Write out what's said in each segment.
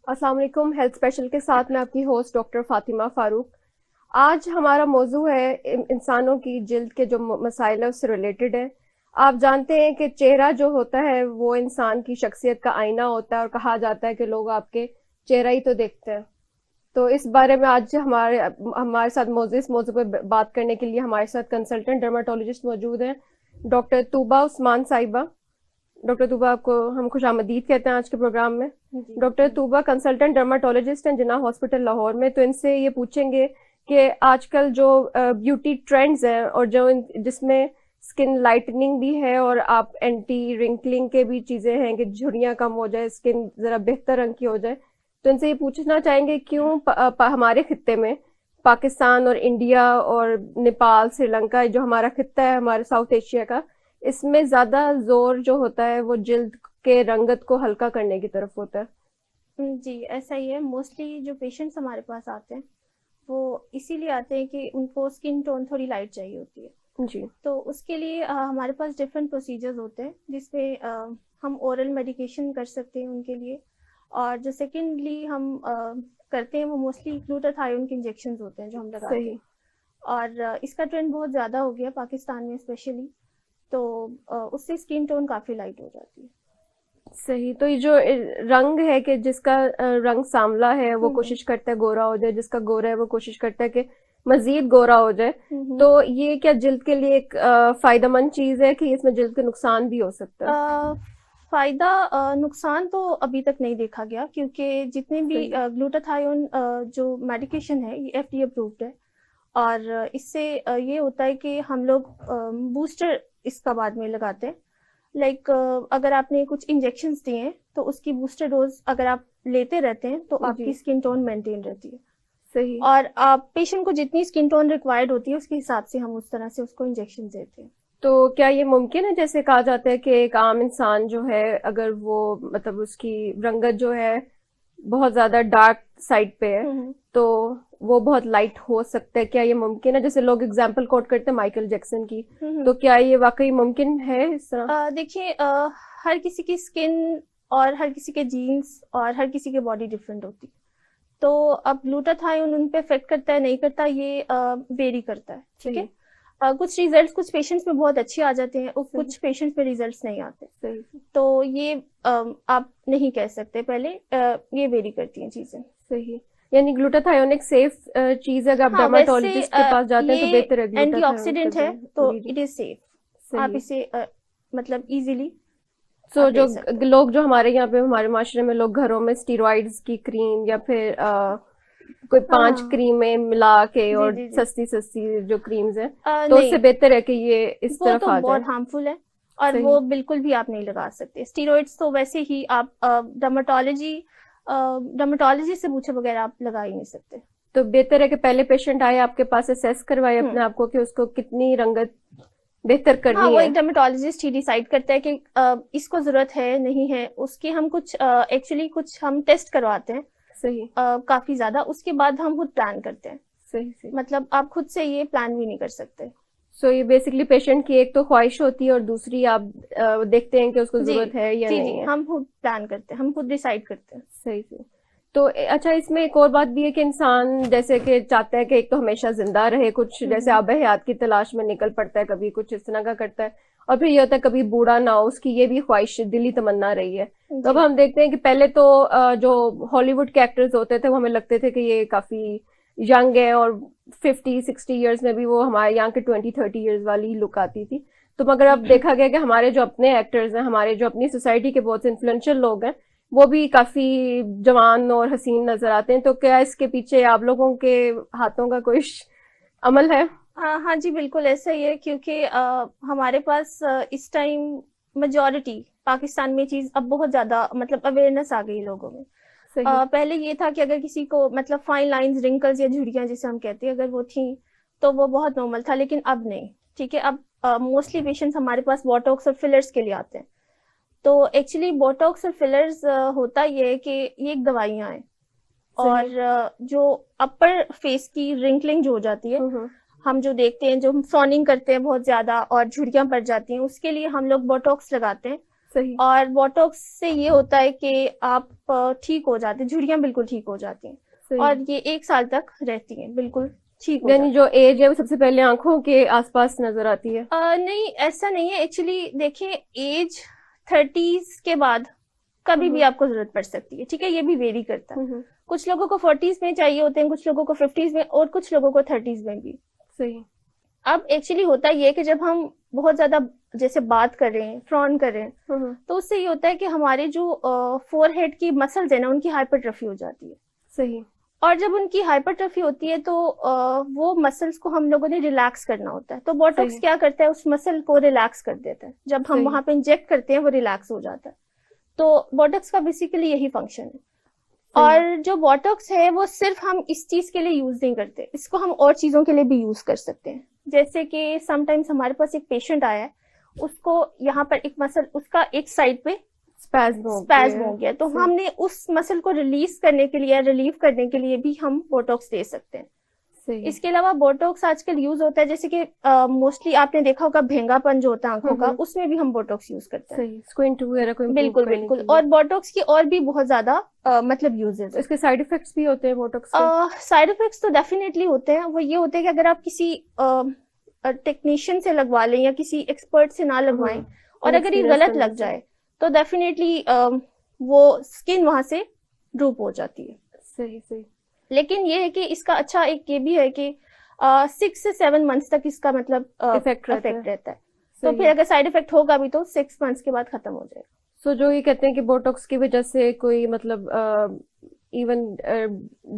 अस्सलाम वालेकुम। Health special के साथ मैं आपकी होस्ट डॉक्टर फातिमा फारूक। आज हमारा मौजू है इंसानों की जिल्द के जो मसाइल है उससे रिलेटेड है। आप जानते हैं कि चेहरा जो होता है वो इंसान की शख्सियत का आईना होता है और कहा जाता है कि लोग आपके चेहरा ही तो देखते हैं। तो इस बारे में आज हमारे हमारे साथ इस मौजू पर बात करने के लिए हमारे साथ कंसल्टेंट डर्माटोलॉजिस्ट मौजूद हैं, डॉक्टर तूबा उस्मान साहिबा। डॉक्टर तूबा, आपको हम खुशामदीद कहते हैं आज के प्रोग्राम में। जी डॉक्टर तूबा कंसल्टेंट डर्माटोलॉजिस्ट हैं जिन्ना हॉस्पिटल लाहौर में। तो इनसे ये पूछेंगे कि आजकल जो ब्यूटी ट्रेंड्स हैं और जो जिसमें स्किन लाइटनिंग भी है और आप एंटी रिंकलिंग के भी चीजें हैं कि झुर्रियां कम हो जाए, स्किन जरा बेहतर रंग की हो जाए। तो इनसे ये पूछना चाहेंगे क्यों हमारे खित्ते में पाकिस्तान और इंडिया और नेपाल श्रीलंका जो हमारा खित्ता है हमारे साउथ एशिया का, इसमें ज्यादा जोर जो होता है वो जिल्द के रंगत को हल्का करने की तरफ होता है। जी, ऐसा ही है। मोस्टली जो पेशेंट्स हमारे पास आते हैं वो इसीलिए आते हैं कि उनको स्किन टोन थोड़ी लाइट चाहिए होती है। जी। तो उसके लिए हमारे पास डिफरेंट प्रोसीजर्स होते हैं जिसमें हम ओरल मेडिकेशन कर सकते हैं उनके लिए। और जो सेकेंडली हम करते हैं वो मोस्टली ग्लूटाथायोन के इंजेक्शंस होते हैं जो हम लगाते हैं। सही। और इसका ट्रेंड बहुत ज़्यादा हो गया पाकिस्तान में स्पेशली। तो उससे स्किन टोन काफ़ी लाइट हो जाती है। सही। तो ये जो रंग है कि जिसका रंग सांवला है वो हम्म कोशिश करता है गोरा हो जाए, जिसका गोरा है वो कोशिश करता है कि मजीद गोरा हो जाए। हम्म हम्म। तो ये क्या जिल्द के लिए एक फायदेमंद चीज है कि इसमें जिल्द के नुकसान भी हो सकता है? अ, फायदा नुकसान तो अभी तक नहीं देखा गया क्योंकि जितने भी सही। ग्लूटाथायोन जो मेडिकेशन है ये एफडीए अप्रूव्ड है। और इससे ये होता है कि हम लोग बूस्टर इसका बाद में लगाते हैं। लाइक अगर आपने कुछ इंजेक्शंस दिए हैं तो उसकी बूस्टर डोज अगर आप लेते रहते हैं तो जी। आपकी स्किन टोन मेंटेन रहती है। सही। और पेशेंट को जितनी स्किन टोन रिक्वायर्ड होती है उसके हिसाब से हम उस तरह से उसको इंजेक्शन देते हैं। तो क्या ये मुमकिन है, जैसे कहा जाता है कि एक आम इंसान जो है अगर वो मतलब उसकी रंगत जो है बहुत ज्यादा डार्क साइड पे है, हम्म तो वो बहुत लाइट हो सकता है? क्या ये मुमकिन है? जैसे लोग एग्जांपल कोट करते हैं माइकल जैक्सन की। हम्म। तो क्या ये वाकई मुमकिन है इस तरह? देखिए, हर किसी की स्किन और हर किसी के जीन्स और हर किसी की बॉडी डिफरेंट होती है। तो अब ग्लूटाथायोन उन पे इफेक्ट करता है नहीं करता ये वेरी करता है। ठीक है। सही। कुछ रिजल्ट्स कुछ पेशेंट्स में बहुत अच्छे आ जाते हैं और सही। कुछ पेशेंट्स में रिजल्ट्स नहीं आते। सही। तो ये आप नहीं कह सकते पहले। ये वेरी करती हैं चीजें। सही। यानी ग्लूटाथायोन एक सेफ चीज है, अगर आप हाँ, वैसे डर्माटोलॉजिस्ट के पास जाते हैं तो ये बेहतर है ग्लूटाथायोन का एंटीऑक्सीडेंट है जो। तो जी जी। It is safe. आप सही। इसे मतलब इजीली सो आप जो ले सकते हो। लोग जो हमारे यहाँ पे हमारे माशरे में लोग घरों में स्टीरॉइड्स की क्रीम या फिर कोई हाँ 5 हाँ। क्रीमें मिला के जी और जी जी। सस्ती सस्ती जो क्रीम्स हैं, तो उससे नहीं, बेहतर है कि ये इस वो तरफ तो आ बहुत जाए। हार्मफुल है। और सही। वो बिल्कुल भी आप नहीं लगा सकते। स्टीरॉइड्स तो वैसे ही आप डर्माटोलॉजी से पूछे बगैर आप लगा ही नहीं सकते। तो बेहतर है कि पहले पेशेंट आए आपके पास, असेस करवाए अपने हम्म। आप को कि उसको कितनी रंगत बेहतर हाँ, करनी वो है। एक डर्मेटोलॉजिस्ट ही डिसाइड करता है कि इसको जरूरत है नहीं है। उसके हम कुछ एक्चुअली कुछ हम टेस्ट करवाते हैं सही। काफी ज्यादा। उसके बाद हम खुद प्लान करते हैं। सही। सही। मतलब आप खुद से ये प्लान भी नहीं कर सकते। सो ये बेसिकली पेशेंट की एक तो ख्वाहिश होती है और दूसरी आप देखते हैं कि उसको जी जरूरत है या जी नहीं जी, है। हम खुद प्लान करते हैं, हम खुद डिसाइड करते हैं। सही से। तो अच्छा, इसमें एक और बात भी है कि इंसान जैसे कि चाहता है कि एक तो हमेशा जिंदा रहे, कुछ जैसे हम्म। आब हयात की तलाश में निकल पड़ता है, कभी कुछ इस तरह का करता है, और फिर ये होता है कभी बूढ़ा ना हो, उसकी ये भी ख्वाहिश दिली तमन्ना रही है। तो अब जी। हम देखते हैं कि पहले तो जो हॉलीवुड के एक्टर्स होते थे वो हमें लगते थे कि ये काफी यंग है और 50-60 ईयर्स में भी वो हमारे यहाँ के 20-30 ईयर्स वाली लुक आती थी। तो मगर अब देखा गया कि हमारे जो अपने एक्टर्स हैं, हमारे जो अपनी सोसाइटी के बहुत से इन्फ्लुएंशियल लोग हैं, वो भी काफी जवान और हसीन नजर आते हैं। तो क्या इसके पीछे आप लोगों के हाथों का कोई अमल है? हाँ जी, बिल्कुल ऐसा ही है क्योंकि हमारे पास इस टाइम मेजोरिटी पाकिस्तान में चीज अब बहुत ज्यादा मतलब अवेयरनेस आ गई लोगों में। सही। पहले ये था कि अगर किसी को मतलब फाइन लाइंस रिंकल्स या झुर्रियां जिसे हम कहते हैं अगर वो थी तो वो बहुत नॉर्मल था, लेकिन अब नहीं। ठीक है। अब मोस्टली पेशेंट्स हमारे पास बोटॉक्स और फिलर्स के लिए आते हैं। तो एक्चुअली बोटॉक्स और फिलर्स होता ये है कि ये एक दवाइयां हैं। सही। और जो अपर फेस की रिंकलिंग जो हो जाती है, हम्म। हम जो देखते हैं जो हम फ्रॉनिंग करते हैं बहुत ज्यादा और झुर्रियां पड़ जाती हैं, उसके लिए हम लोग बोटॉक्स लगाते हैं। सही और बोटॉक्स से ये होता है कि आप ठीक हो जाते हैं, झुर्रियां बिल्कुल ठीक हो जाती हैं सही। और ये 1 साल तक रहती हैं, बिल्कुल ठीक हो यानी जाती जो एज है वो सबसे पहले आंखों के आसपास नजर आती है? हैं। नहीं, ऐसा नहीं है एक्चुअली। देखिए, एज 30s के बाद कभी भी हम्म आपको जरूरत पड़ सकती है, ठीक है, ये भी वेरी करता है। हम्म, कुछ लोगों को 40s में चाहिए होते हैं, कुछ लोगों को 50s में और कुछ लोगों को 30s में भी। सही। अब एक्चुअली होता ये है कि जब हम बहुत ज्यादा जैसे बात कर रहे हैं, फ्रॉन कर रहे हैं, तो उससे ये होता है कि हमारे जो फोरहेड की मसल्स है ना, उनकी हाइपरट्रफी हो जाती है। सही। और जब उनकी हाइपरट्रफी होती है तो वो मसल्स को हम लोगों ने रिलैक्स करना होता है, तो बोटॉक्स सही क्या करता है, उस मसल को रिलैक्स कर देता है। जब हम सही वहां पे इंजेक्ट करते हैं वो रिलैक्स हो जाता है। तो बोटॉक्स का बेसिकली यही फंक्शन है। सही। और जो बोटॉक्स है वो सिर्फ हम इस चीज के लिए यूज नहीं करते, इसको हम और चीजों के लिए भी यूज कर सकते हैं। जैसे कि समटाइम्स हमारे पास एक पेशेंट आया है, उसको यहाँ पर एक मसल, उसका एक साइड पे स्पैज्म हो गया, तो सही हमने उस मसल को रिलीज करने के लिए, रिलीव करने के लिए भी हम बोटॉक्स दे सकते हैं। सही। इसके अलावा बोटॉक्स आजकल यूज होता है, जैसे कि मोस्टली आपने देखा होगा भेंगापन जो होता है आंखों का, उसमें भी हम बोटॉक्स यूज करते हैं। सही स्क्विंट वगैरह को improve बिल्कुल करने बिल्कुल। के लिए। और बोटॉक्स की और भी बहुत ज्यादा मतलब यूजेस तो है। इसके साइड इफेक्ट्स भी होते हैं बोटॉक्स के? साइड इफेक्ट्स तो डेफिनेटली होते हैं। वो ये होते हैं कि अगर आप किसी टेक्नीशियन से लगवा लें या किसी एक्सपर्ट से ना लगवाएं, और अगर ये inexperience गलत बंदे लग से। जाए तो डेफिनेटली वो स्किन वहां से ड्रूप हो जाती है। सही सही। लेकिन ये है कि इसका अच्छा एक ये भी है कि 6 से 7 मंथ्स तक इसका मतलब इफेक्ट रहता है। इफेक्ट रहता है। तो सही। फिर अगर साइड इफेक्ट होगा भी तो 6 मंथ्स के बाद खत्म हो जाएगा। सो जो ये कहते हैं कि बोटॉक्स की वजह से कोई मतलब इवन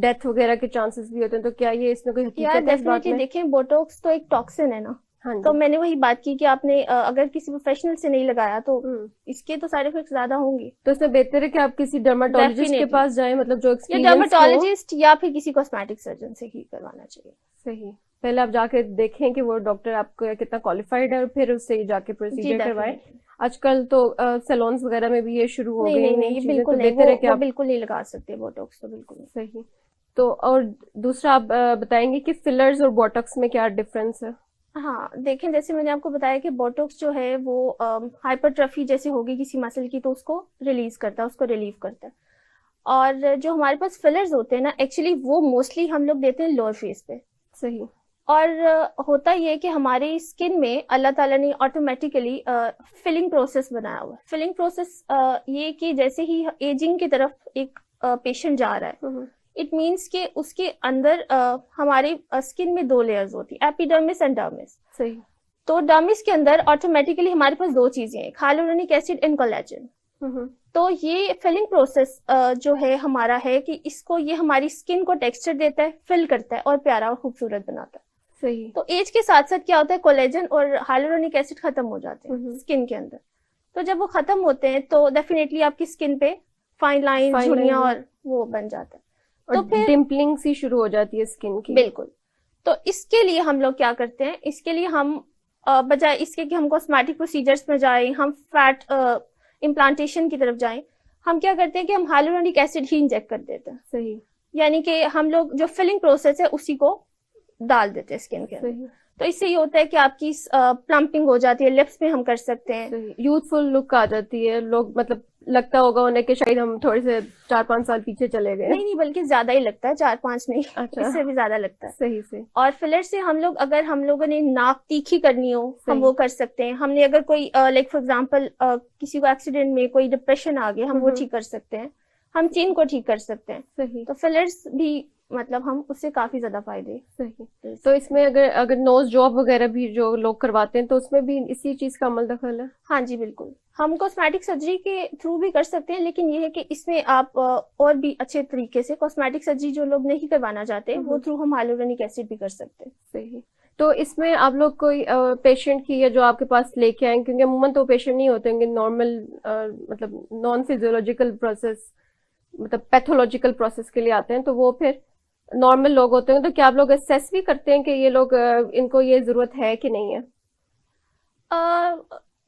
डेथ वगैरह के चांसेस भी होते हैं, तो क्या ये इसमें कोई यार हकीकत है इस बात डेफिनेटली में? देखें, बोटॉक्स तो एक टॉक्सिन है ना। हाँ तो जी। मैंने वही बात की कि आपने अगर किसी प्रोफेशनल से नहीं लगाया तो हम्म। इसके तो साइड इफेक्ट्स ज्यादा होंगे। तो इसमें बेहतर है कि आप किसी डर्माटोलॉजिस्ट के डेफिनेटली, पास जाएं, मतलब जो या एक्सपीरियंस हो। डर्माटोलॉजिस्ट या फिर किसी कॉस्मेटिक सर्जन से ही करवाना चाहिए। सही। पहले आप जाके देखें कि वो डॉक्टर आपको कितना क्वालिफाइड है और फिर उससे ही जाके जी प्रोसीजर करवाएं। डेफिनेटली। आजकल तो सैलून्स वगैरह में भी ये शुरू हो नहीं गई नहीं हैं नहीं, ये ये चीजें, बिल्कुल तो नहीं, बेहतर है कि वो आप। बिल्कुल नहीं लगा सकते बोटॉक्स, तो बिल्कुल नहीं। सही। तो और दूसरा आप बताएंगे कि फिलर्स और बोटॉक्स में क्या डिफरेंस है? हाँ देखें, जैसे मैंने आपको बताया कि बोटॉक्स जो है वो हाइपरट्रफी जैसे होगी किसी मसल की तो उसको रिलीज करता है, उसको रिलीव करता है। और जो हमारे पास फिलर्स होते हैं ना, एक्चुअली वो मोस्टली हम लोग देते हैं लोअर फेस पे। सही। और होता ये है कि हमारी स्किन में अल्लाह ताला ने ऑटोमेटिकली फिलिंग प्रोसेस बनाया हुआ है। फिलिंग प्रोसेस ये कि जैसे ही एजिंग की तरफ एक पेशेंट जा रहा है, इट मीन्स कि उसके अंदर हमारी स्किन में 2 लेयर्स होती है, एपिडर्मिस एंड डर्मिस। सही। तो डर्मिस के अंदर ऑटोमेटिकली हमारे पास 2 चीजें हैं, हाइलुरोनिक एसिड एंड कोलेजन। तो ये फिलिंग प्रोसेस जो है हमारा है कि इसको, ये हमारी स्किन को टेक्सचर देता है, फिल करता है और प्यारा और खूबसूरत बनाता है। सही। तो एज के साथ साथ क्या होता है, कोलेजन और हाइलुरोनिक एसिड खत्म हो जाते हैं स्किन के अंदर। तो जब वो खत्म होते हैं तो डेफिनेटली आपकी स्किन पे फाइन लाइन, Fine झुर्रियां lines, और वो बन जाता है। और तो फिर डिम्पलिंग सी शुरू हो जाती है स्किन की। बिल्कुल। तो इसके लिए हम लोग क्या करते हैं, इसके लिए हम बजाय इसके कि हम कॉस्मेटिक प्रोसीजर्स में जाएं, हम फैट इम्प्लांटेशन की तरफ जाएं, हम क्या करते हैं कि हम हाइलुरोनिक एसिड ही इंजेक्ट कर देते हैं। सही। यानी कि हम लोग जो फिलिंग प्रोसेस है उसी को डाल देते हैं स्किन के अंदर। सही। तो इससे ये होता है कि आपकी प्लम्पिंग हो जाती है, लिप्स में हम कर सकते हैं। सही। यूथफुल लुक आ जाती है, लोग मतलब लगता होगा उन्हें कि शायद हम थोड़े से 4-5 साल पीछे चले गए। नहीं नहीं, बल्कि ज्यादा ही लगता है, 4-5 नहीं, अच्छा। इससे भी ज्यादा लगता है। सही से। और फिलर से हम लोग, अगर हम लोगों ने नाक तीखी करनी हो हम वो कर सकते हैं। हमने अगर कोई लाइक फॉर एग्जांपल किसी को एक्सीडेंट में कोई डिप्रेशन आ गया, हम वो ठीक कर सकते हैं। हम चिन को ठीक कर सकते हैं। सही। तो फिलर्स भी मतलब हम उससे काफी ज्यादा फायदे। सही। तो इसमें अगर नोज जॉब वगैरह भी जो लोग करवाते हैं तो उसमें भी इसी चीज का अमल दखल है? हाँ जी बिल्कुल, हम कॉस्मेटिक सर्जरी के थ्रू भी कर सकते हैं, लेकिन ये है कि इसमें आप और भी अच्छे तरीके से, कॉस्मेटिक सर्जरी जो लोग नहीं करवाना चाहते वो थ्रू हम हाइलुरोनिक एसिड भी कर सकते हैं। सही। तो इसमें आप लोग कोई पेशेंट की, या जो आपके पास लेके आए, क्योंकि अमूमन तो पेशेंट नहीं होते होंगे, नॉर्मल मतलब नॉन फिजियोलॉजिकल प्रोसेस, मतलब पैथोलॉजिकल प्रोसेस के लिए आते हैं, तो वो फिर नॉर्मल लोग होते हैं, तो क्या आप लोग असेस भी करते हैं कि ये लोग इनको ये जरूरत है कि नहीं है?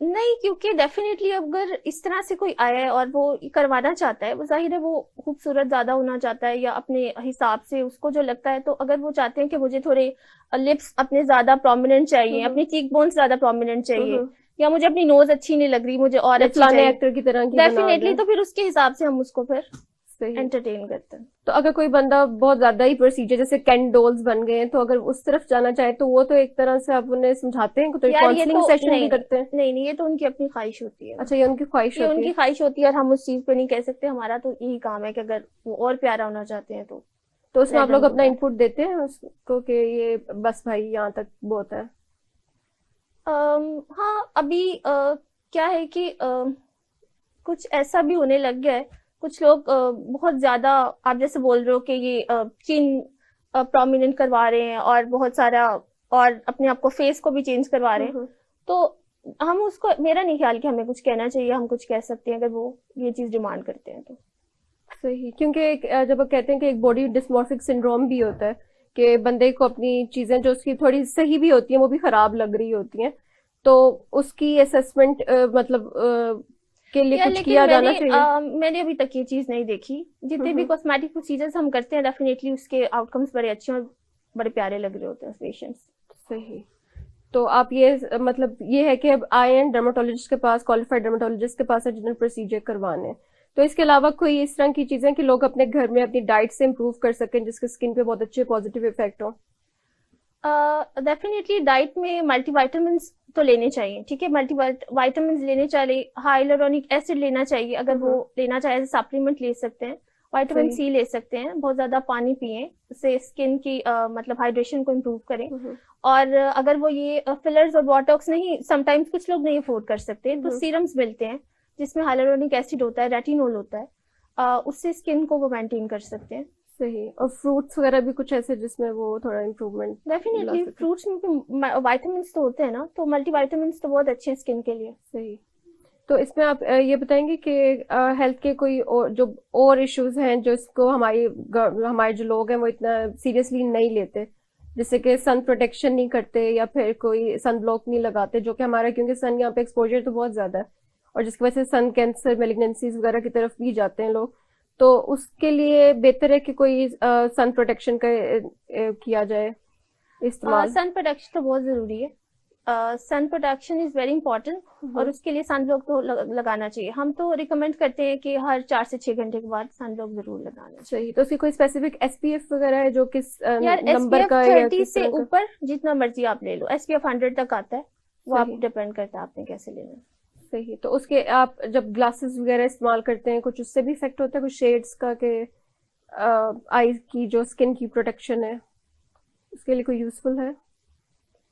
नहीं, क्योंकि डेफिनेटली अगर इस तरह से कोई आया है और वो करवाना चाहता है, वो जाहिर है वो खूबसूरत ज्यादा होना चाहता है या अपने हिसाब से उसको जो लगता है, तो अगर वो चाहते हैं कि मुझे थोड़े लिप्स अपने ज्यादा प्रोमिनेंट चाहिए, अपनी चीक बोन्स ज्यादा प्रोमिनेंट चाहिए, या मुझे अपनी नोज अच्छी नहीं लग रही, मुझे और अच्छी फलाने चाहिए, एक्टर की तरह की बना डेफिनेटली, दें। तो फिर उसके हिसाब से हम उसको फिर सही। एंटरटेन करते हैं। तो अगर कोई बंदा बहुत ज्यादा ही प्रोसीजर जैसे कैन डोल्स बन गए हैं, तो अगर उस तरफ जाना चाहे तो वो तो एक तरह से आप उन्हें समझाते हैं, तो यार ये काउंसलिंग तो सेशन नहीं भी नहीं करते हैं? नहीं नहीं, ये तो उनकी अपनी ख्वाहिश होती है ना। अच्छा, ये उनकी ख्वाहिश ये होती उनकी है। ख्वाहिश होती है और हम उस चीज पे नहीं कह सकते, हमारा तो यही काम है कि अगर वो और प्यारा होना चाहते हैं तो तो उसमें लेट आप देम लोग डू अपना दैट। इनपुट देते हैं उसको कि ये बस भाई यहाँ तक बहुत है? हाँ अभी क्या है कि कुछ ऐसा भी होने लग गया है, कुछ लोग बहुत ज्यादा, आप जैसे बोल रहे हो कि ये चिन प्रोमिनेंट करवा रहे हैं और बहुत सारा, और अपने आप को फेस को भी चेंज करवा रहे हैं, हम्म। तो हम उसको, मेरा नहीं ख्याल कि हमें कुछ कहना चाहिए, हम कुछ कह सकते हैं अगर वो ये चीज डिमांड करते हैं तो। सही, क्योंकि जब आप कहते हैं कि एक बॉडी डिस्मॉर्फिक सिंड्रोम भी होता है कि बंदे को अपनी चीजें जो उसकी थोड़ी सही भी होती हैं वो भी खराब लग रही होती हैं, तो उसकी असेसमेंट मतलब के लिए यार कुछ लेकिन किया जाना चाहिए? मैंने अभी तक ये चीज नहीं देखी, जितने भी हम्म। कॉस्मेटिक प्रोसीजर्स हम करते हैं डेफिनेटली उसके आउटकम्स बड़े अच्छे और बड़े प्यारे लग रहे होते हैं पेशेंट्स। सही। तो आप ये मतलब ये है कि अब आए हैं डर्माटोलॉजिस्ट के पास, क्वालिफाइड डर्माटोलॉजिस्ट के पास जनरल प्रोसीजर करवाने हैं, तो इसके अलावा कोई इस तरह की चीजें कि लोग अपने घर में अपनी डाइट से इम्प्रूव कर सकें जिसके स्किन पे बहुत अच्छे पॉजिटिव इफेक्ट हो? डेफिनेटली डाइट में मल्टीविटामिन्स तो लेने चाहिए, ठीक है, मल्टीविटामिन्स लेने चाहिए, हाइलुरोनिक एसिड लेना चाहिए, अगर वो लेना चाहे सप्लीमेंट ले सकते हैं, विटामिन सही। सी ले सकते हैं, बहुत ज्यादा पानी पिए, इससे स्किन की मतलब हाइड्रेशन को इम्प्रूव करें। और अगर वो ये फिलर्स और बोटॉक्स नहीं, समटाइम्स कुछ लोग नहीं अफोर्ड कर सकते, तो सीरम्स मिलते हैं जिसमें हाइलुरोनिक एसिड होता है, रेटिनोल होता है, उससे स्किन को वो मेंटेन कर सकते हैं। सही। और फ्रूट्स वगैरह भी कुछ ऐसे जिसमें वो थोड़ा इम्प्रूवमेंट ला डेफिनेटली सके? फ्रूट्स में भी वाइटामिन तो होते हैं ना, तो मल्टीविटामिन्स तो बहुत अच्छे हैं स्किन के लिए। सही। तो इसमें आप ये बताएंगे कि हेल्थ के कोई और इश्यूज हैं जो इसको हमारे जो लोग हैं वो इतना सीरियसली नहीं लेते, जैसे कि सन प्रोटेक्शन नहीं करते या फिर कोई सन ब्लॉक नहीं लगाते, जो कि हमारा क्योंकि सन यहाँ पे एक्सपोजर तो बहुत ज्यादा है और जिसकी वजह से सन कैंसर मेलिग्नेंसीज वगैरह की तरफ भी जाते हैं लोग, तो उसके लिए बेहतर है कि कोई सन प्रोटेक्शन का किया जाए इस्तेमाल? सन प्रोटेक्शन तो बहुत जरूरी है, sun protection is very important, और उसके लिए सन ब्लॉक तो लगाना चाहिए। हम तो रिकमेंड करते हैं कि हर 4 से 6 घंटे के बाद सन ब्लॉक जरूर लगाना चाहिए। सही। तो उसकी कोई स्पेसिफिक एसपीएफ वगैरह है जो किस यार नंबर एसपीएफ का या 30 किस से तरह का? ऊपर जितना मर्जी आप ले लो, एसपीएफ 100 तक आता है, वो आप सही। डिपेंड करता है आपने कैसे लेना है। सही। तो उसके आप जब ग्लासेस वगैरह इस्तेमाल करते हैं कुछ उससे भी इफेक्ट होता है, कुछ शेड्स का, के आई की जो स्किन की प्रोटेक्शन है उसके लिए कोई यूजफुल है?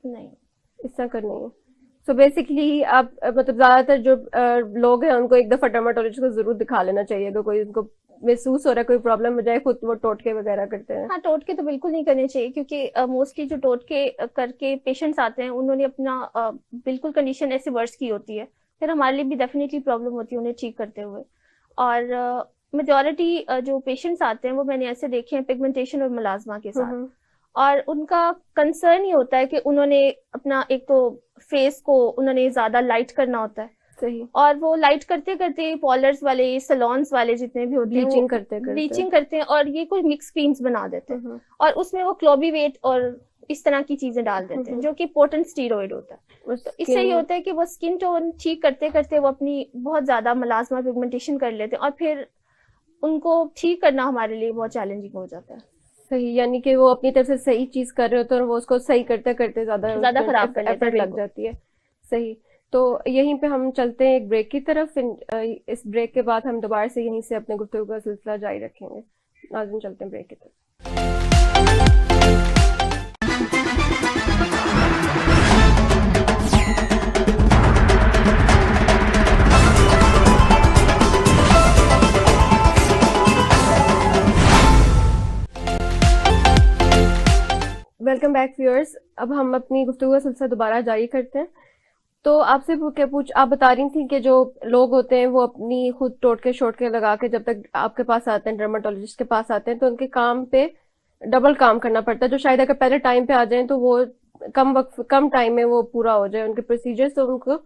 नहीं। इस तरह करनी है। सो बेसिकली आप मतलब ज्यादातर जो लोग हैं उनको एक दफा डर्माटोलॉजिस्ट को जरूर दिखा लेना चाहिए अगर कोई उनको महसूस हो रहा है कोई प्रॉब्लम हो जाए, खुद वो टोटके वगैरह करते हैं। हाँ टोटके तो बिल्कुल नहीं करने चाहिए, क्योंकि मोस्टली जो टोटके करके पेशेंट्स आते हैं उन्होंने अपना बिल्कुल कंडीशन ऐसे वर्स की होती है, फिर हमारे लिए भी डेफिनेटली प्रॉब्लम होती है उन्हें ठीक करते हुए। और मेजॉरिटी जो पेशेंट्स आते हैं वो मैंने ऐसे देखे हैं पिगमेंटेशन और मलाजमा के साथ, और उनका कंसर्न ही होता है कि उन्होंने अपना एक तो फेस को उन्होंने ज्यादा लाइट करना होता है। सही। और वो लाइट करते करते पॉलर्स वाले, सलोन्स वाले जितने भी होते हैं, ब्लीचिंग करते हैं और ये कोई मिक्स क्रीम्स बना देते हैं और उसमें वो क्लोबीवेट और इस तरह की चीजें डाल देते हैं जो कि पोटेंट स्टीरॉइड होता है। तो इससे ये होता है कि वो स्किन टोन ठीक करते करते वो अपनी बहुत ज्यादा मलाजमा पिगमेंटेशन कर लेते हैं और फिर उनको ठीक करना हमारे लिए बहुत चैलेंजिंग हो जाता है। सही। यानी कि वो अपनी तरफ से सही चीज कर रहे होते हैं और वो उसको सही करते करते ज्यादा खराब कर लेते हैं, लग जाती है। सही। तो यहीं पे हम चलते हैं एक ब्रेक की तरफ, इस ब्रेक के बाद हम दोबारा से यहीं से अपने गुफ्तगू का सिलसिला जारी रखेंगे। नाज़रीन चलते हैं ब्रेक की तरफ। Welcome back viewers. अब हम अपनी गुफ्तगू का सिलसिला दोबारा जारी करते हैं। तो आपसे आप बता रही थी कि जो लोग होते हैं वो अपनी खुद टोटके शोटके लगा के जब तक आपके पास आते हैं, डर्माटोलॉजिस्ट के पास आते हैं, तो उनके काम पे डबल काम करना पड़ता है, जो शायद अगर पहले टाइम पे आ जाए तो वो कम टाइम में वो पूरा हो जाए उनके प्रोसीजर्स, तो उनको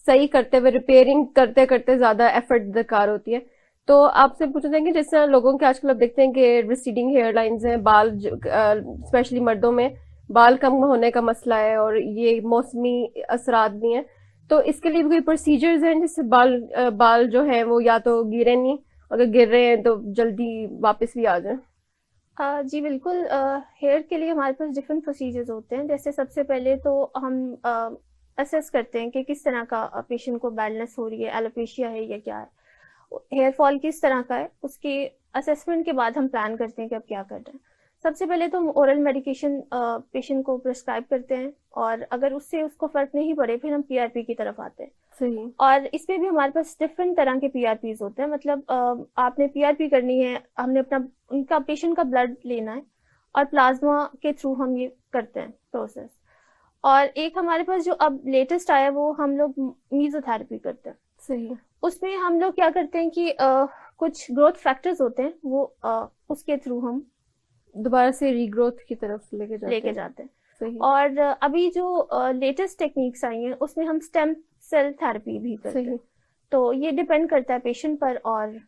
सही करते हुए रिपेयरिंग करते करते ज्यादा एफर्ट दरकार होती है। तो आपसे पूछना चाहेंगे जिस तरह लोगों के आजकल आप देखते हैं कि रिसीडिंग हेयर लाइन्स हैं, बाल स्पेशली मर्दों में बाल कम होने का मसला है और ये मौसमी असरात भी हैं, तो इसके लिए भी कोई प्रोसीजर्स हैं जिससे बाल जो है वो या तो गिरे नहीं, अगर गिर रहे हैं तो जल्दी वापस भी आ जाए? जी बिल्कुल। हेयर के लिए हमारे पास डिफरेंट प्रोसीजर्स होते हैं। जैसे सबसे पहले तो हम असेस करते हैं कि किस तरह का पेशेंट को बैलनेस हो रही है, एलोपेशिया है या क्या है, हेयर फॉल किस तरह का है। उसके असेसमेंट के बाद हम प्लान करते हैं कि अब क्या कर रहे हैं। सबसे पहले तो हम ओरल मेडिकेशन पेशेंट को प्रिस्क्राइब करते हैं, और अगर उससे उसको फर्क नहीं पड़े फिर हम पीआरपी की तरफ आते हैं। सही। और इसमें भी हमारे पास डिफरेंट तरह के पीआरपीज होते हैं। मतलब आपने पीआरपी करनी है, हमने अपना उनका पेशेंट का ब्लड लेना है और प्लाज्मा के थ्रू हम ये करते हैं प्रोसेस। और एक हमारे पास जो अब लेटेस्ट आया वो हम लोग मीजोथेरेपी करते हैं। सही। उसमें हम लोग क्या करते हैं कि कुछ ग्रोथ फैक्टर्स होते हैं, वो उसके थ्रू हम दोबारा से रीग्रोथ की तरफ लेके जाते हैं। सही। और अभी जो लेटेस्ट टेक्निक्स आई हैं उसमें हम स्टेम सेल थेरेपी भी करते हैं। तो ये डिपेंड करता है पेशेंट पर और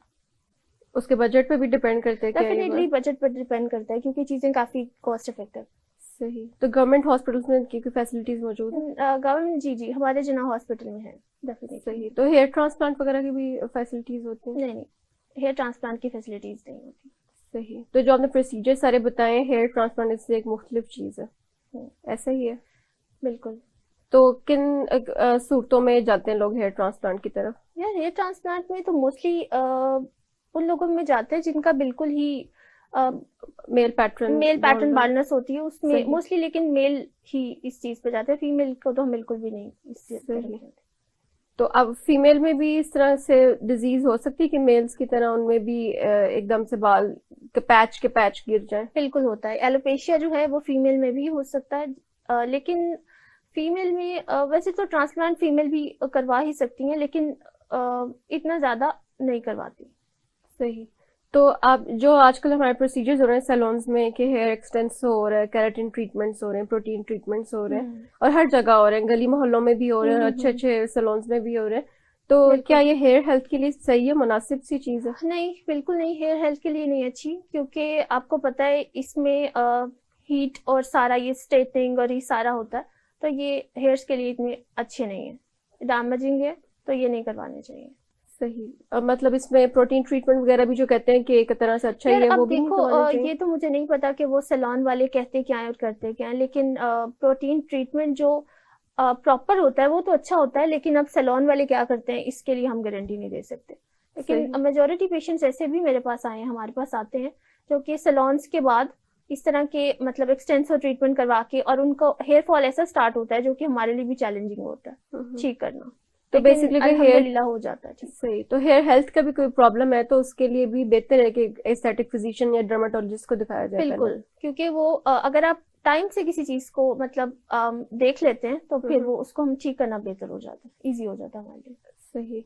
उसके बजट पे भी डिपेंड करता है। डेफिनेटली बजट पर डिपेंड करता है, क्योंकि चीजें काफी कॉस्ट इफेक्टिव। सही। तो गवर्नमेंट हॉस्पिटल्स में की फैसिलिटीज मौजूद है? गवर्नमेंट जी हमारे जिन्ना हॉस्पिटल में है डेफिनेटली। सही। तो हेयर ट्रांसप्लांट वगैरह की भी फैसिलिटीज होती हैं? नहीं, हेयर ट्रांसप्लांट की फैसिलिटीज नहीं होती। सही। तो जो आपने प्रोसीजर सारे बताए, हेयर ट्रांसप्लांट इससे एक मुख्तलिफ चीज है, ऐसा ही है? बिल्कुल। तो किन सूरतों में जाते हैं लोग हेयर ट्रांसप्लांट की तरफ? यार हेयर ट्रांसप्लांट में तो मोस्टली उन लोगों में जाते हैं जिनका बिल्कुल ही मेल पैटर्न बार्डनेस होती है उसमें मोस्टली, लेकिन मेल ही इस चीज पे जाते हैं। फीमेल को तो हम बिल्कुल भी नहीं इस चीज पे। तो अब फीमेल में भी इस तरह से डिजीज हो सकती है कि मेल्स की तरह उनमें भी एकदम से बाल के पैच गिर जाए? बिल्कुल होता है। एलोपेशिया जो है वो फीमेल में भी हो सकता है, लेकिन फीमेल में वैसे तो ट्रांसप्लांट फीमेल भी करवा ही सकती हैं, लेकिन इतना ज्यादा नहीं करवाती। सही। तो आप जो आजकल हमारे प्रोसीजर्स हो रहे हैं सैलून्स में कि हेयर एक्सटेंस हो रहा है, केराटिन ट्रीटमेंट्स हो रहे हैं, प्रोटीन ट्रीटमेंट्स हो रहे हैं, और हर जगह हो रहे हैं, गली मोहल्लों में भी हो रहे हैं, अच्छे अच्छे सैलून्स में भी हो रहे हैं, तो क्या ये हेयर हेल्थ के लिए सही है, मुनासिब सी चीज है? नहीं, बिल्कुल नहीं, हेयर हेल्थ के लिए नहीं अच्छी। क्योंकि आपको पता है इसमें हीट और सारा ये स्ट्रेटनिंग और ये सारा होता है, तो ये हेयर्स के लिए इतने अच्छे नहीं है, डैमेजिंग है, तो ये नहीं करवाने चाहिए। सही। मतलब इसमें प्रोटीन ट्रीटमेंट वगैरह भी जो कहते हैं कि एक तरह से अच्छा ही है, वो भी नहीं करवाना चाहिए? ये तो मुझे नहीं पता कि वो सैलून वाले कहते क्या है और करते क्या है, लेकिन प्रोटीन ट्रीटमेंट जो प्रॉपर होता है वो तो अच्छा होता है, लेकिन अब सैलून वाले क्या करते हैं इसके लिए हम गारंटी नहीं दे सकते। लेकिन मेजोरिटी पेशेंट्स ऐसे भी मेरे पास आए हैं, हमारे पास आते हैं जो कि सैलून्स के बाद इस तरह के मतलब एक्सटेंसिव ट्रीटमेंट करवा के, और उनको हेयर फॉल ऐसा स्टार्ट होता है जो कि हमारे लिए भी चैलेंजिंग होता है ठीक करना। तो बेसिकली हेयर हो जाता है। सही। तो हेयर हेल्थ का भी कोई प्रॉब्लम है तो उसके लिए भी बेहतर है कि एस्थेटिक फिजिशियन या डर्माटोलॉजिस्ट को दिखाया जाए? बिल्कुल, क्योंकि वो अगर आप टाइम से किसी चीज को मतलब देख लेते हैं तो फिर वो उसको हम ठीक करना बेहतर हो जाता है, इजी हो जाता है हमारे लिए। सही।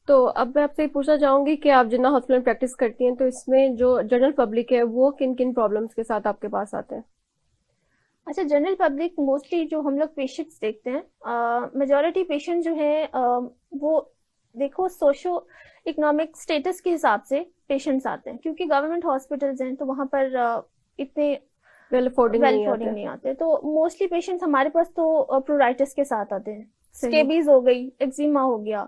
तो अब मैं आपसे पूछना चाहूंगी कि आप जिन्ना हॉस्पिटल में प्रैक्टिस करती हैं, तो इसमें जो जनरल पब्लिक है वो किन किन प्रॉब्लम्स के साथ आपके पास आते हैं? अच्छा, जनरल पब्लिक मोस्टली जो हम लोग पेशेंट्स देखते हैं, मेजोरिटी पेशेंट जो है वो देखो सोशो इकोनॉमिक स्टेटस के हिसाब से पेशेंट्स आते हैं, क्योंकि गवर्नमेंट हॉस्पिटल्स हैं तो वहां पर इतने वेल अफोर्डिंग नहीं आते। तो मोस्टली पेशेंट्स हमारे पास तो प्रोराइटिस के साथ आते हैं, स्केबीज हो गई, एक्जिमा हो गया,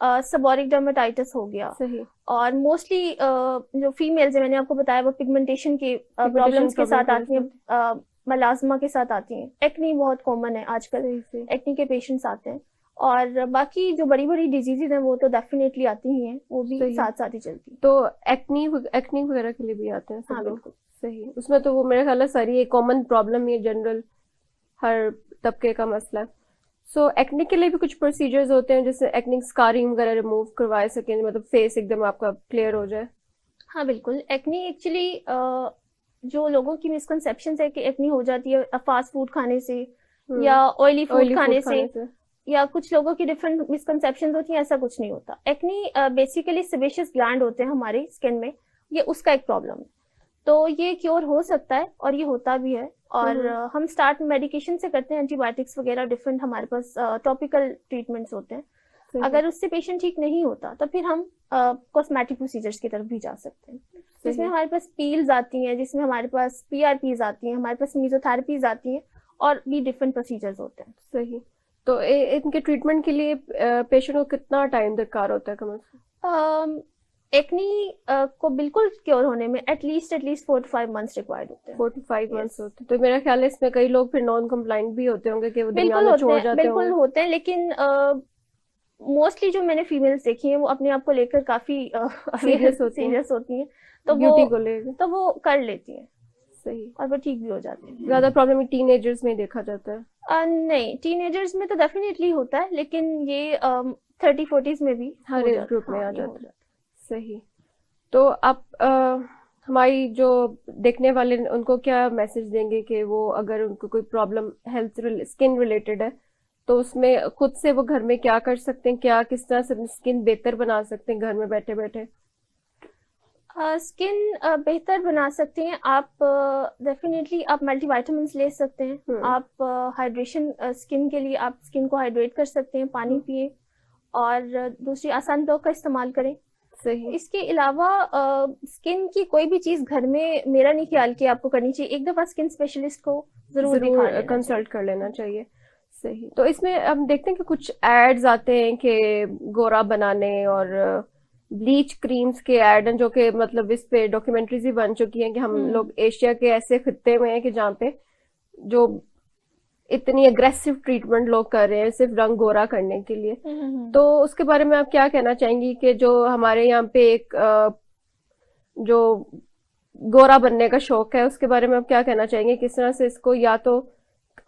सेबोरिक डर्मेटाइटिस हो गया। सही। और मोस्टली जो फीमेल्स है मैंने आपको बताया वो पिगमेंटेशन के प्रॉब्लम्स के साथ आती हैं, मलाजमा के साथ आती हैं, एक्नी बहुत कॉमन है आजकल, एक्नी के पेशेंट्स आते हैं। और बाकी जो बड़ी बड़ी डिजीजेज हैं वो तो डेफिनेटली आती ही हैं, वो भी साथ साथ ही चलती हैं। तो एक्नी वगैरह के लिए भी आते हैं सब लोग? सही। उसमें तो वो मेरे ख्याल है सारी एक कॉमन प्रॉब्लम है, जनरल हर तबके का मसला है। सो एक्ने के लिए भी कुछ प्रोसीजर्स होते हैं जैसे एक्निक स्कारिंग वगैरह रिमूव करवा सकें, मतलब फेस एकदम आपका क्लियर हो जाए? हाँ बिल्कुल। एक्नी एक्चुअली जो लोगों की मिसकंसेप्शन है कि एक्नी हो जाती है फास्ट फूड खाने से या ऑयली फूड खाने से, या कुछ लोगों की डिफरेंट मिसकंसेप्शन होती हैं, ऐसा कुछ नहीं होता। एक्नी बेसिकली सेबेशियस ग्लैंड होते हैं हमारे स्किन में, ये उसका एक प्रॉब्लम है, तो ये क्योर हो सकता है और ये होता भी है। और हम स्टार्ट मेडिकेशन से करते हैं, एंटीबायोटिक्स वगैरह डिफरेंट हमारे पास टॉपिकल ट्रीटमेंट्स होते हैं। अगर उससे पेशेंट ठीक नहीं होता तो फिर हम कॉस्मेटिक प्रोसीजर्स की तरफ भी जा सकते हैं, जिसमें हमारे पास पील्स आती हैं, जिसमें हमारे पास पीआरपीज आती हैं, हमारे पास मीजोथेरेपीज आती हैं, और भी डिफरेंट प्रोसीजर्स होते हैं। सही। तो इनके ट्रीटमेंट के लिए पेशेंट को कितना टाइम दरकार होता है कम से कम? एक्नी को बिल्कुल क्योर होने में एटलीस्ट 4 to 5 months रिक्वायर्ड होते हैं। 4 to 5 months होते हैं। तो मेरा ख्याल है इसमें कई लोग फिर नॉन कंप्लाइंट भी होते होंगे कि वो दरमियान में छोड़ जाते बिल्कुल होंगे। होते हैं, लेकिन मोस्टली जो मैंने फीमेल्स देखी हैं वो अपने आप को लेकर काफी सीरियस होती हैं, तो ब्यूटी को लेकर तो वो कर लेती हैं। सही। और वो ठीक भी हो जाती है। ज्यादा प्रॉब्लम टीनेजर्स में देखा जाता है? नहीं, टीनेजर्स में तो डेफिनेटली होता है, लेकिन ये 30-40s में भी हर एज ग्रुप में आ जाता है। सही। तो आप हमारी जो देखने वाले उनको क्या मैसेज देंगे कि वो अगर उनको कोई प्रॉब्लम हेल्थ स्किन रिलेटेड है तो उसमें खुद से वो घर में क्या कर सकते हैं, क्या किस तरह से अपनी स्किन बेहतर बना सकते हैं घर में बैठे बैठे? स्किन बेहतर बना सकते हैं आप। डेफिनेटली आप मल्टीविटामिन्स ले सकते हैं। आप हाइड्रेशन स्किन के लिए आप स्किन को हाइड्रेट कर सकते हैं, पानी पिए, और दूसरी आसान ब्लॉक का इस्तेमाल करें। सही। इसके अलावा स्किन की कोई भी चीज घर में मेरा नहीं ख्याल कि आपको करनी चाहिए, एक दफा स्किन स्पेशलिस्ट को जरूर कंसल्ट कर लेना चाहिए। सही। तो इसमें हम देखते हैं कि कुछ एड्स आते हैं कि गोरा बनाने, और ब्लीच क्रीम्स के एड हैं जो कि मतलब इस पे डॉक्यूमेंट्रीज भी बन चुकी हैं कि हम लोग एशिया के ऐसे खित्ते में हैं कि जहाँ पे जो इतनी अग्रेसिव ट्रीटमेंट लोग कर रहे हैं सिर्फ रंग गोरा करने के लिए। तो उसके बारे में आप क्या कहना चाहेंगी कि जो हमारे यहाँ पे एक जो गोरा बनने का शौक है उसके बारे में आप क्या कहना चाहेंगे? किस तरह से इसको या तो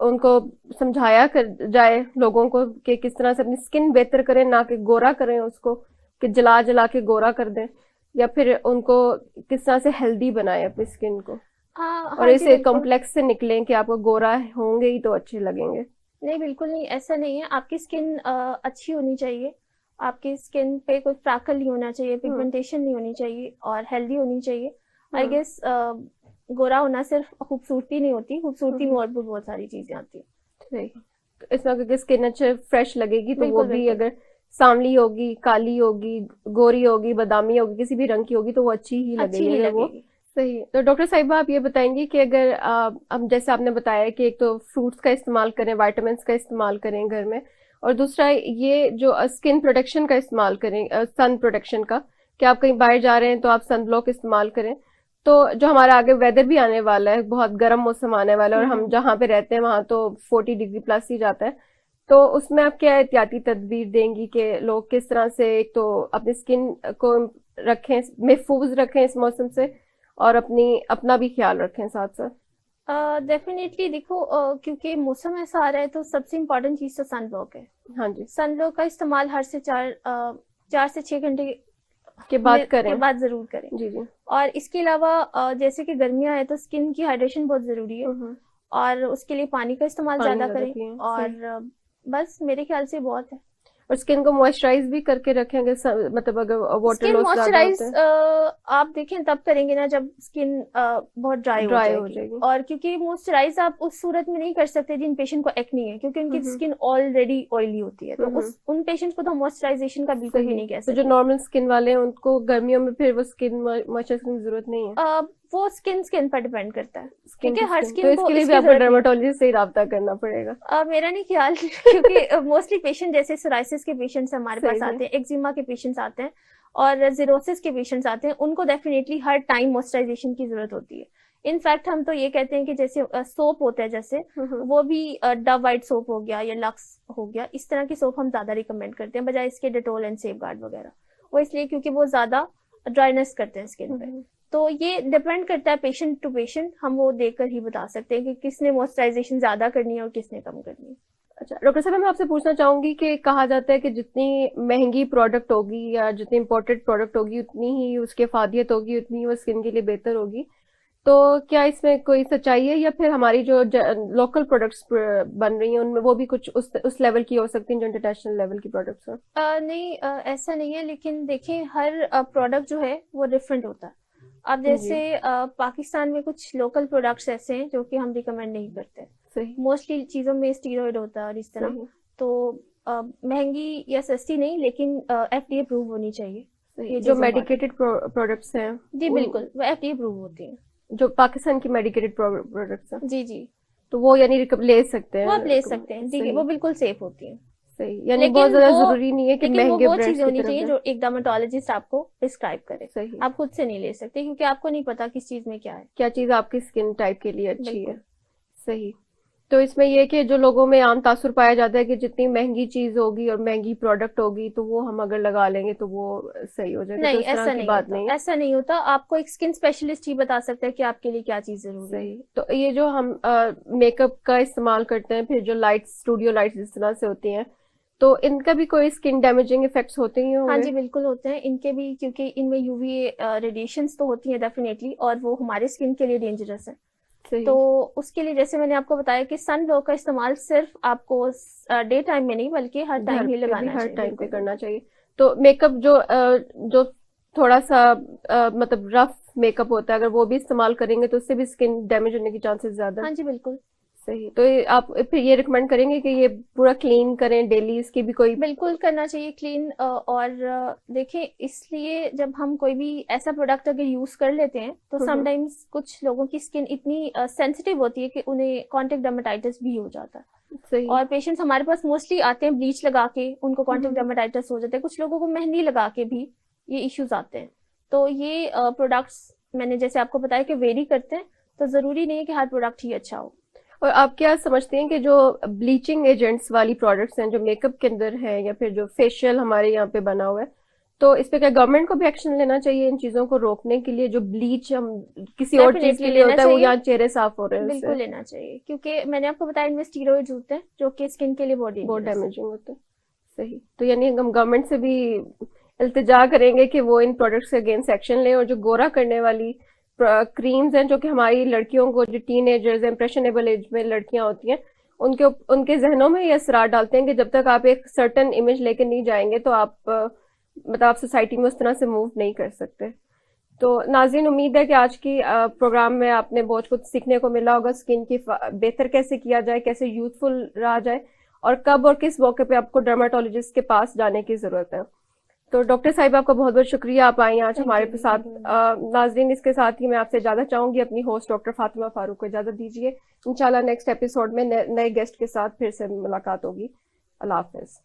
उनको समझाया कर जाए लोगों को कि किस तरह से अपनी स्किन बेहतर करें, ना कि गोरा करें उसको कि जला जला के गोरा कर दें, या फिर उनको किस तरह से हेल्दी बनाए अपनी स्किन को और इसे कॉम्प्लेक्स से निकलें कि आपको गोरा होंगे ही तो अच्छे लगेंगे? नहीं, बिल्कुल नहीं, ऐसा नहीं है। आपकी स्किन अच्छी होनी चाहिए, आपकी स्किन पे कोई फ्रैकल नहीं होना चाहिए, पिगमेंटेशन नहीं होनी चाहिए, और हेल्दी होनी चाहिए। आई गेस गोरा होना सिर्फ खूबसूरती नहीं होती, खूबसूरती में और भी बहुत सारी चीजें आती है। तो इसमें अगर स्किन अच्छे फ्रेश लगेगी तो वो भी अगर सांवली होगी, काली होगी, गोरी होगी, बादामी होगी, किसी भी रंग की होगी तो वो अच्छी ही लगेगी वो। सही। तो डॉक्टर साहिबा आप ये बताएंगे कि अगर अब जैसे आपने बताया कि एक तो फ्रूट्स का इस्तेमाल करें, विटामिन का इस्तेमाल करें घर में, और दूसरा ये जो स्किन प्रोटेक्शन का इस्तेमाल करें, सन प्रोटेक्शन का, कि आप कहीं बाहर जा रहे हैं तो आप सन ब्लॉक इस्तेमाल करें। तो जो हमारा आगे वेदर भी आने वाला है, बहुत गर्म मौसम आने वाला है और हम जहाँ पे रहते हैं वहां तो 40 डिग्री प्लस ही जाता है, तो उसमें आप क्या एहतियाती तदबीर देंगी कि लोग किस तरह से एक तो अपनी स्किन को रखें, महफूज रखें इस मौसम से, और अपना भी ख्याल रखें साथ साथ? डेफिनेटली देखो, क्योंकि मौसम ऐसा आ रहा है तो सबसे इम्पोर्टेंट चीज तो सन ब्लॉक है। हाँ जी। सन ब्लॉक का इस्तेमाल हर से 4 से 6 घंटे के बाद करें, के बाद जरूर करें। जी जी। और इसके अलावा जैसे कि गर्मियां है तो स्किन की हाइड्रेशन बहुत जरूरी है, और उसके लिए पानी का इस्तेमाल ज्यादा करें, और बस मेरे ख्याल से बहुत है। और स्किन को मॉइस्चराइज भी करके रखेंगे, मतलब अगर वाटर लॉस मॉइस्चराइज आप देखें तब करेंगे ना जब स्किन बहुत ड्राई हो जाएगी। और क्योंकि मॉइस्चराइज आप उस सूरत में नहीं कर सकते जिन पेशेंट को एक्नी है, क्योंकि उनकी स्किन ऑलरेडी ऑयली होती है, तो उन पेशेंट्स को तो मॉइस्चराइजेशन का बिल्कुल भी नहीं कह सकते। तो जो नॉर्मल स्किन वाले हैं उनको गर्मियों में फिर वो स्किन मॉइस्चराइजिंग की जरूरत नहीं है? वो स्किन पर डिपेंड करता है, क्योंकि हर स्किन तो इसके लिए भी आपको डर्मेटोलॉजिस्ट से ही राब्ता करना पड़ेगा। मेरा नहीं ख्याल, क्योंकि मोस्टली पेशेंट जैसे सोराइसिस के पेशेंट्स हमारे पास आते हैं, एक्जिमा के पेशेंट्स आते हैं, और जीरोसिस के पेशेंट्स आते हैं, उनको डेफिनेटली हर टाइम मॉइस्चराइजेशन की जरूरत होती है। इनफैक्ट हम तो ये कहते हैं कि जैसे सोप होता है, जैसे वो भी डव वाइट सोप हो गया या लक्स हो गया, इस तरह की सोप हम ज्यादा रिकमेंड करते हैं बजाय इसके डेटोल एंड सेफगार्ड वगैरह। वो इसलिए क्योंकि वो ज्यादा ड्राइनेस करते हैं स्किन पे। तो ये डिपेंड करता है पेशेंट टू पेशेंट, हम वो देखकर ही बता सकते हैं कि किसने मॉइस्चराइजेशन ज्यादा करनी है और किसने कम करनी है। अच्छा डॉक्टर साहब, मैं आपसे पूछना चाहूंगी कि कहा जाता है कि जितनी महंगी प्रोडक्ट होगी या जितनी इम्पोर्टेड प्रोडक्ट होगी उतनी ही उसकी अफादियत होगी, उतनी ही वो स्किन के लिए बेहतर होगी। तो क्या इसमें कोई सच्चाई है, या फिर हमारी जो लोकल प्रोडक्ट्स बन रही हैं उनमें वो भी कुछ उस लेवल की हो सकती हैं जो इंटरनेशनल लेवल की प्रोडक्ट्स हैं? नहीं, ऐसा नहीं है, लेकिन देखें हर प्रोडक्ट जो है वो डिफरेंट होता है। अब जैसे पाकिस्तान में कुछ लोकल प्रोडक्ट्स ऐसे हैं जो कि हम रिकमेंड नहीं करते। मोस्टली चीजों में स्टीरॉइड होता है और इस तरह, तो महंगी या सस्ती नहीं, लेकिन FDA अप्रूव होनी चाहिए। ये जो मेडिकेटेड प्रोडक्ट्स हैं, जी बिल्कुल, वो FDA अप्रूव होती हैं। जो पाकिस्तान की मेडिकेटेड प्रोडक्ट्स हैं? जी जी। तो वो यानी ले सकते वो हैं, आप ले सकते हैं, ठीक है, सही वो बिल्कुल सेफ होती है। सही, यानी लेकिन बहुत ज्यादा वो जरूरी नहीं है कि लेकिन महंगे वो ब्रांड्स चीजें की होनी तरफ चाहिए जाए। जो एक डर्मेटोलॉजिस्ट आपको प्रिस्क्राइब करे। सही, आप खुद से नहीं ले सकते, क्योंकि आपको नहीं पता किस चीज में क्या है। क्या चीज आपकी स्किन टाइप के लिए अच्छी है। बिल्कुल। सही। तो इसमें ये कि जो लोगों में आम तासुर पाया जाता है कि जितनी महंगी चीज होगी और महंगी प्रोडक्ट होगी तो वो हम अगर लगा लेंगे तो वो सही हो जाएगा, तो नहीं, इस तरह ऐसा की नहीं बात होता, नहीं है। ऐसा नहीं होता। आपको एक स्किन स्पेशलिस्ट ही बता सकता है कि आपके लिए क्या चीज जरूरी है। सही। तो ये जो हम मेकअप का इस्तेमाल करते हैं, फिर जो लाइट्स, स्टूडियो लाइट्स जिस तरह से होती हैं, तो इनका भी कोई स्किन डैमेजिंग इफेक्ट्स होते ही हाँ होंगे। जी, बिल्कुल होते हैं इनके भी, क्योंकि इनमें यूवी रेडिएशंस तो होती हैं डेफिनेटली, और वो हमारे स्किन के लिए डेंजरस है। तो सही। उसके लिए जैसे मैंने आपको बताया कि सन ब्लॉक का इस्तेमाल सिर्फ आपको डे टाइम में नहीं बल्कि हर घर टाइम ही पे भी लगाना हर चाहिए। टाइम पे बिल्कुल करना बिल्कुल। चाहिए। तो मेकअप जो थोड़ा सा मतलब रफ मेकअप होता है, अगर वो भी इस्तेमाल करेंगे तो उससे भी स्किन डैमेज होने की चांसेस ज्यादा है। हाँ जी, बिल्कुल। सही। तो आप फिर ये रिकमेंड करेंगे कि ये पूरा क्लीन करें डेली, इसकी भी कोई। बिल्कुल करना चाहिए क्लीन। और देखें, इसलिए जब हम कोई भी ऐसा प्रोडक्ट अगर यूज कर लेते हैं तो हम्म। समटाइम्स कुछ लोगों की स्किन इतनी सेंसिटिव होती है कि उन्हें कॉन्टेक्ट डर्मेटाइटिस भी हो जाता है। सही। और पेशेंट्स हमारे पास मोस्टली आते हैं ब्लीच लगा के, उनको कॉन्टेक्ट हम्म। डर्मेटाइटिस हो जाता है। कुछ लोगों को मेहंदी लगा के भी ये इश्यूज आते हैं। तो ये प्रोडक्ट्स मैंने जैसे आपको बताया कि वेरी करते हैं, तो जरूरी नहीं है कि हर प्रोडक्ट ही अच्छा हो। और आप क्या समझते हैं कि जो ब्लीचिंग एजेंट्स वाली प्रोडक्ट्स हैं जो मेकअप के अंदर है, या फिर जो फेशियल हमारे यहाँ पे बना हुआ है, तो इस पे क्या गवर्नमेंट को भी एक्शन लेना चाहिए इन चीजों को रोकने के लिए? जो ब्लीच हम किसी और चीज डेफिनेटली के लिए लेना होता है, वो चाहिए। यहाँ चेहरे साफ हो रहे हैं बिल्कुल उससे, लेना चाहिए, क्योंकि मैंने आपको बताया इनमें स्टीरॉइड्स होते हैं जो कि स्किन के लिए बहुत बहुत डेंजरस है। डैमेजिंग होता है। सही। तो यानी हम गवर्नमेंट से भी इल्तिजा करेंगे कि वो इन प्रोडक्ट्स के अगेंस्ट एक्शन लें, और जो गोरा करने वाली क्रीम्स हैं जो कि हमारी लड़कियों को, जो टीनेजर्स इंप्रेशनेबल एज में लड़कियां होती हैं, उनके जहनों में ये असरार डालते हैं कि जब तक आप एक सर्टन इमेज लेके नहीं जाएंगे तो आप मतलब आप सोसाइटी में उस तरह से मूव नहीं कर सकते। तो नाज़रीन, उम्मीद है कि आज की प्रोग्राम में आपने बहुत कुछ सीखने को मिला होगा। स्किन की बेहतर कैसे किया जाए, कैसे यूथफुल रहा जाए, और कब और किस मौके पे आपको डर्माटोलॉजिस्ट के पास जाने की जरूरत है। तो डॉक्टर साहिब, आपका बहुत बहुत शुक्रिया, आप आई आज थैंक हमारे यू, साथ। Thank you very much. नाजरीन, इसके साथ ही मैं आपसे इजाजत चाहूंगी। अपनी होस्ट डॉक्टर फातिमा फारूक को इजाजत दीजिए। इंशाल्लाह नेक्स्ट एपिसोड में नए गेस्ट के साथ फिर से मुलाकात होगी। अल्लाह हाफिज।